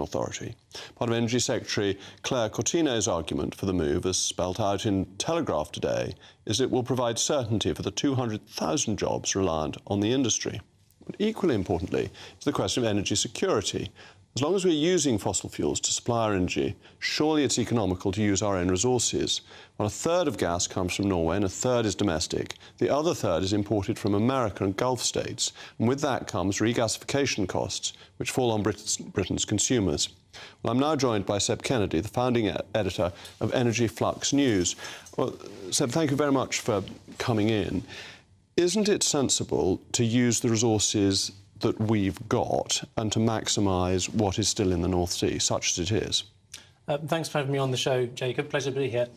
Authority. Part of Energy Secretary Claire Cortine's argument for the move, as spelt out in Telegraph today, is it will provide certainty for the 200,000 jobs reliant on the industry. But equally importantly is the question of energy security. As long as we're using fossil fuels to supply our energy, surely it's economical to use our own resources. Well, a third of gas comes from Norway and a third is domestic. The other third is imported from America and Gulf states. And with that comes regasification costs, which fall on Britain's consumers. Well, I'm now joined by Seb Kennedy, the founding editor of Energy Flux News. Well, Seb, thank you very much for coming in. Isn't it sensible to use the resources that we've got and to maximise what is still in the North Sea, such as it is? Thanks for having me on the show, Jacob. Pleasure to be here.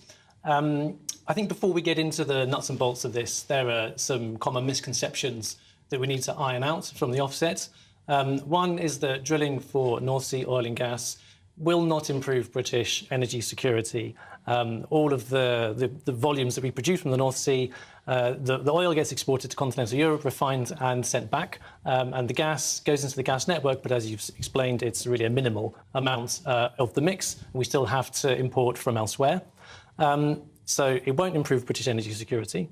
I think before we get into the nuts and bolts of this, there are some common misconceptions that we need to iron out from the offset. One is that drilling for North Sea oil and gas will not improve British energy security. All of the volumes that we produce from the North Sea, the oil gets exported to continental Europe, refined and sent back, and the gas goes into the gas network, but as you've explained, it's really a minimal amount of the mix. We still have to import from elsewhere. So it won't improve British energy security.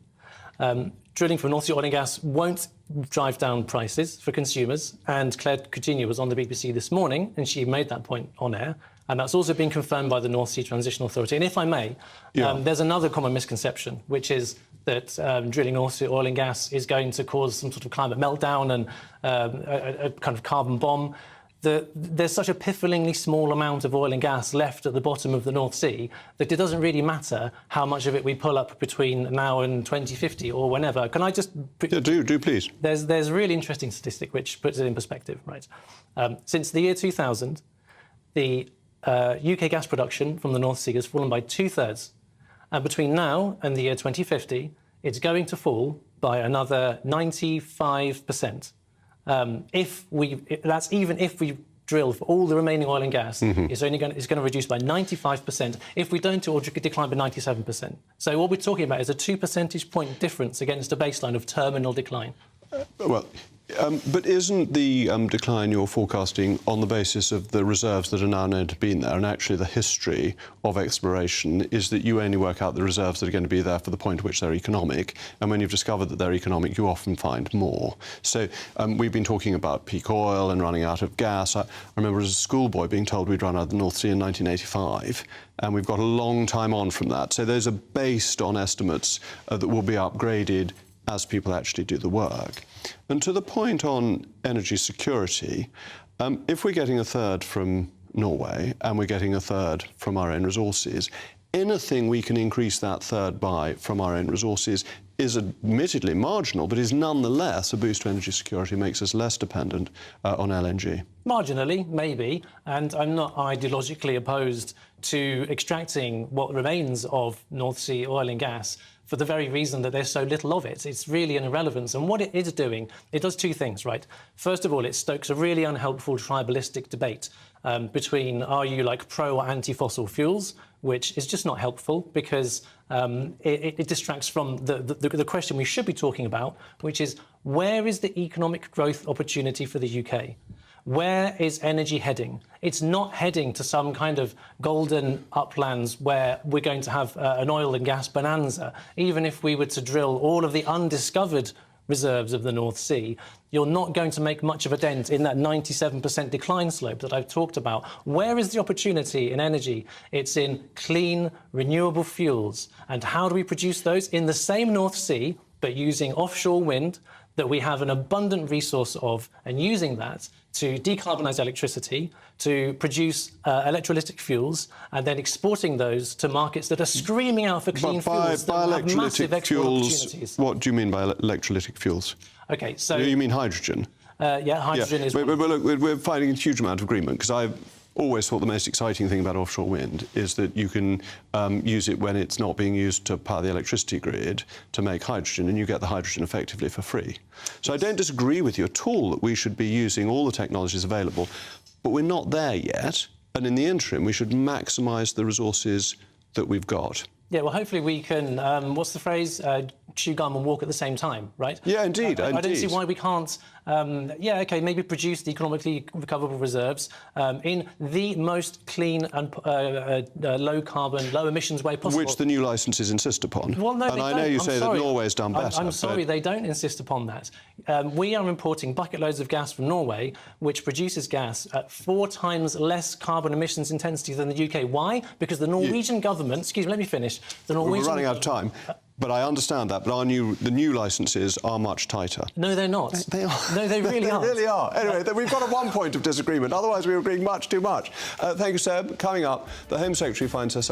Drilling for North Sea oil and gas won't drive down prices for consumers, and Claire Coutinho was on the BBC this morning and she made that point on air, and that's also been confirmed by the North Sea Transition Authority. And if I may, there's another common misconception, which is that drilling North Sea oil and gas is going to cause some sort of climate meltdown and a kind of carbon bomb. There's such a pifflingly small amount of oil and gas left at the bottom of the North Sea that it doesn't really matter how much of it we pull up between now and 2050 or whenever. Can I just... Yeah, do please. There's a really interesting statistic which puts it in perspective, right? Since the year 2000, the UK gas production from the North Sea has fallen by 2/3. And between now and the year 2050, it's going to fall by another 95%. That's even if we drill for all the remaining oil and gas, it's going to reduce by 95%. If we don't, it will decline by 97%. So what we're talking about is a 2 percentage point difference against a baseline of terminal decline. But isn't the decline you're forecasting on the basis of the reserves that are now known to be in there? And actually the history of exploration is that you only work out the reserves that are going to be there for the point at which they're economic. And when you've discovered that they're economic, you often find more. So we've been talking about peak oil and running out of gas. I remember as a schoolboy being told we'd run out of the North Sea in 1985. And we've got a long time on from that. So those are based on estimates that will be upgraded as people actually do the work. And to the point on energy security, if we're getting a third from Norway and we're getting a third from our own resources, anything we can increase that third by from our own resources is admittedly marginal, but is nonetheless a boost to energy security, makes us less dependent on LNG. Marginally, maybe, and I'm not ideologically opposed to extracting what remains of North Sea oil and gas for the very reason that there's so little of it. It's really an irrelevance. And what it is doing, it does two things, right? First of all, it stokes a really unhelpful tribalistic debate between are you like pro or anti-fossil fuels, which is just not helpful because it distracts from the question we should be talking about, which is where is the economic growth opportunity for the UK? Where is energy heading? It's not heading to some kind of golden uplands where we're going to have an oil and gas bonanza. Even if we were to drill all of the undiscovered reserves of the North Sea, you're not going to make much of a dent in that 97% decline slope that I've talked about. Where is the opportunity in energy? It's in clean, renewable fuels. And how do we produce those? In the same North Sea, but using offshore wind that we have an abundant resource of, and using that to decarbonise electricity, to produce electrolytic fuels, and then exporting those to markets that are screaming out for clean fuels that have massive export opportunities. What do you mean by electrolytic fuels? OK, so... You mean hydrogen? Yeah, hydrogen is... But look, we're finding a huge amount of agreement, because I've always thought the most exciting thing about offshore wind is that you can use it when it's not being used to power the electricity grid to make hydrogen, and you get the hydrogen effectively for free. So I don't disagree with you at all that we should be using all the technologies available, but we're not there yet. And in the interim, we should maximise the resources that we've got. Yeah, well, hopefully we can, what's the phrase? chew gum and walk at the same time, right? Yeah, indeed. I don't see indeed. why we can't, maybe produce the economically recoverable reserves in the most clean and low carbon, low emissions way possible. Which the new licences insist upon. Well, no, and they I don't. know you I'm say sorry. that Norway's done better. I'm sorry, they don't insist upon that. We are importing bucket loads of gas from Norway, which produces gas at 4 times less carbon emissions intensity than the UK. Why? Because the Norwegian government, excuse me, let me finish. The Norwegian We're running out of time. But I understand that. But the new licences are much tighter. No, they're not. They are. No, they really are. They really are. Anyway, we've got one point of disagreement. Otherwise, we were agreeing much too much. Thank you, Seb. Coming up, the Home Secretary finds herself